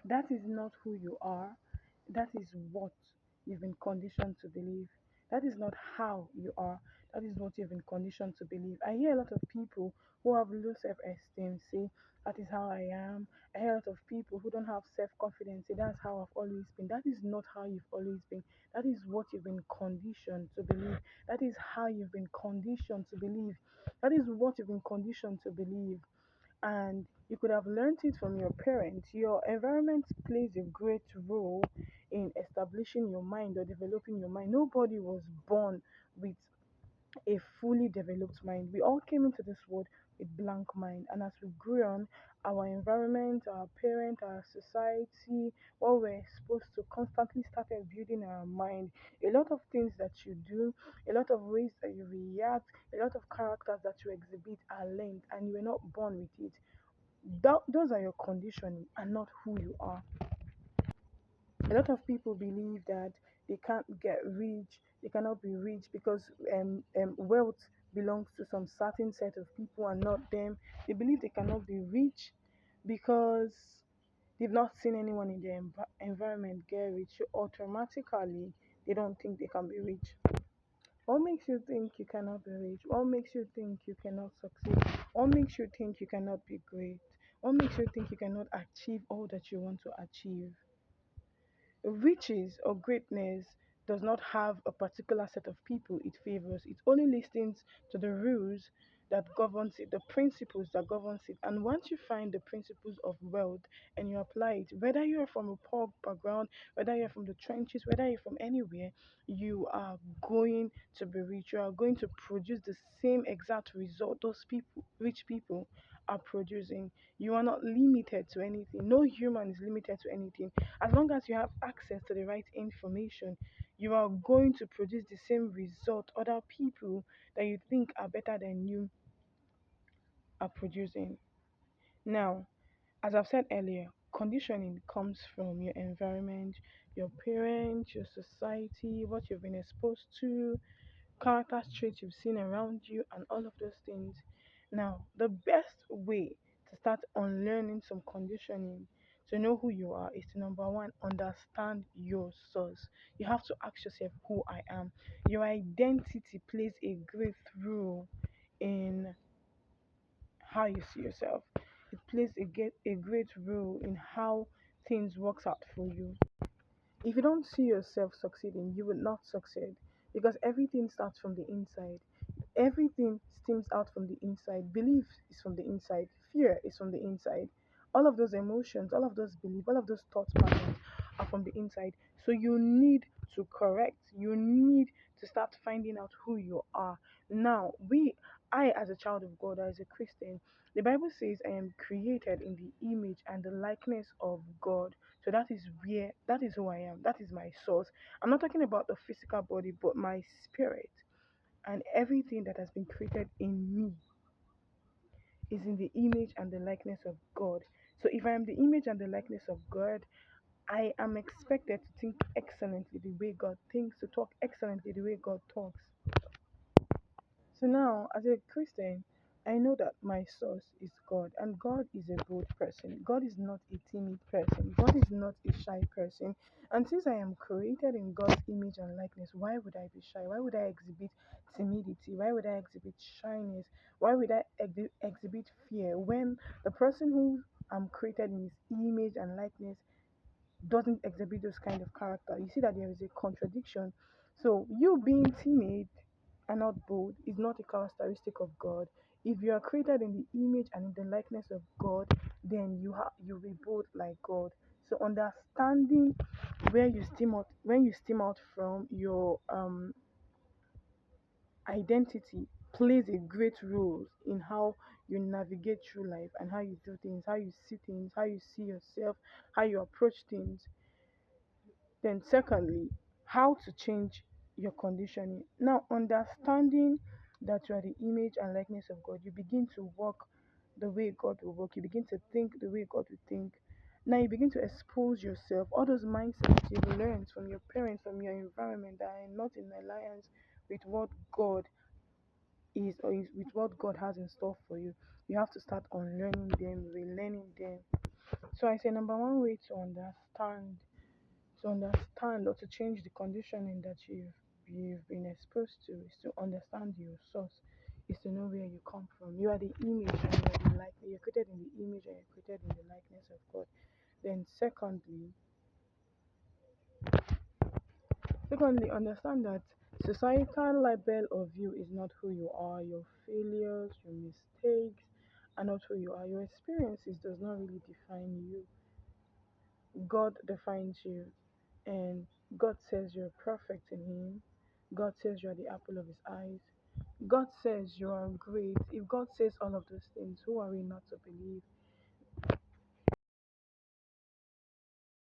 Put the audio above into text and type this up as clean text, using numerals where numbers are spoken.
That is not who you are. That is what you've been conditioned to believe. That is not how you are. That is what you've been conditioned to believe. I hear a lot of people who have low self esteem say, that is how I am. I hear a lot of people who don't have self confidence say, that's how I've always been. That is not how you've always been. That is what you've been conditioned to believe. That is how you've been conditioned to believe. That is what you've been conditioned to believe, and you could have learned it from your parents. Your environment plays a great role in establishing your mind or developing your mind. Nobody was born with a fully developed mind. We all came into this world with blank mind, and as we grew on, our environment, our parents, our society, what we're exposed to constantly started building our mind. A lot of things that you do, a lot of ways that you react, a lot of characters that you exhibit are learned, and you were not born with it. Those are your conditioning and not who you are. A lot of people believe that they can't get rich, they cannot be rich because wealth belongs to some certain set of people and not them. They believe they cannot be rich because they've not seen anyone in their environment get rich. So automatically, they don't think they can be rich. What makes you think you cannot be rich? What makes you think you cannot succeed? What makes you think you cannot be great? What makes you think you cannot achieve all that you want to achieve? Riches or greatness does not have a particular set of people it favors. It only listens to the rules that governs it, the principles that governs it. And once you find the principles of wealth and you apply it, whether you're from a poor background, whether you're from the trenches, whether you're from anywhere, you are going to be rich. You are going to produce the same exact result those people, rich people, are producing. You are not limited to anything. No human is limited to anything. As long as you have access to the right information, you are going to produce the same result other people that you think are better than you are producing. Now, as I've said earlier, conditioning comes from your environment, your parents, your society, what you've been exposed to, character traits you've seen around you, and all of those things. Now, the best way to start unlearning some conditioning to know who you are is to number one, understand your source. You have to ask yourself who I am. Your identity plays a great role in how you see yourself. It plays a great role in how things works out for you. If you don't see yourself succeeding, you will not succeed because everything starts from the inside. Everything stems out from the inside. Belief is from the inside. Fear is from the inside. All of those emotions, all of those beliefs, all of those thought patterns are from the inside. So you need to correct. You need to start finding out who you are. Now, I as a child of God, as a Christian, the Bible says I am created in the image and the likeness of God. So that is who I am. That is my source. I'm not talking about the physical body, but my spirit and everything that has been created in me is in the image and the likeness of God. So if I am the image and the likeness of God, I am expected to think excellently the way God thinks, to talk excellently the way God talks. So now, as a Christian, I know that my source is God, and God is a bold person. God is not a timid person. God is not a shy person. And since I am created in God's image and likeness, why would I be shy? Why would I exhibit timidity? Why would I exhibit shyness? Why would I exhibit fear when the person who I'm created in his image and likeness doesn't exhibit those kind of character? You see that there is a contradiction. So you being timid and not bold is not a characteristic of God. If you are created in the image and in the likeness of God, then you'll be bold like God. So understanding where you stem out when you stem out from your identity plays a great role in how you navigate through life and how you do things, how you see things, how you see yourself, how you approach things. Then, secondly, how to change your conditioning. Now, understanding that you are the image and likeness of God, you begin to walk the way God will walk. You begin to think the way God will think. Now, you begin to expose yourself, all those mindsets you've learned from your parents, from your environment that are not in alliance with what God is or with what God has in store for you. You have to start unlearning them, relearning them. So I say number one way to understand or to change the conditioning that you've been exposed to is to understand your source, is to know where you come from. You are the image and you are the likeness. You're created in the image and you're created in the likeness of God. Then secondly, understand that societal label of you is not who you are. Your failures, your mistakes are not who you are. Your experiences does not really define you. God defines you, and God says you're perfect in Him. God says you're the apple of His eyes. God says you are great. If God says all of those things, who are we not to believe?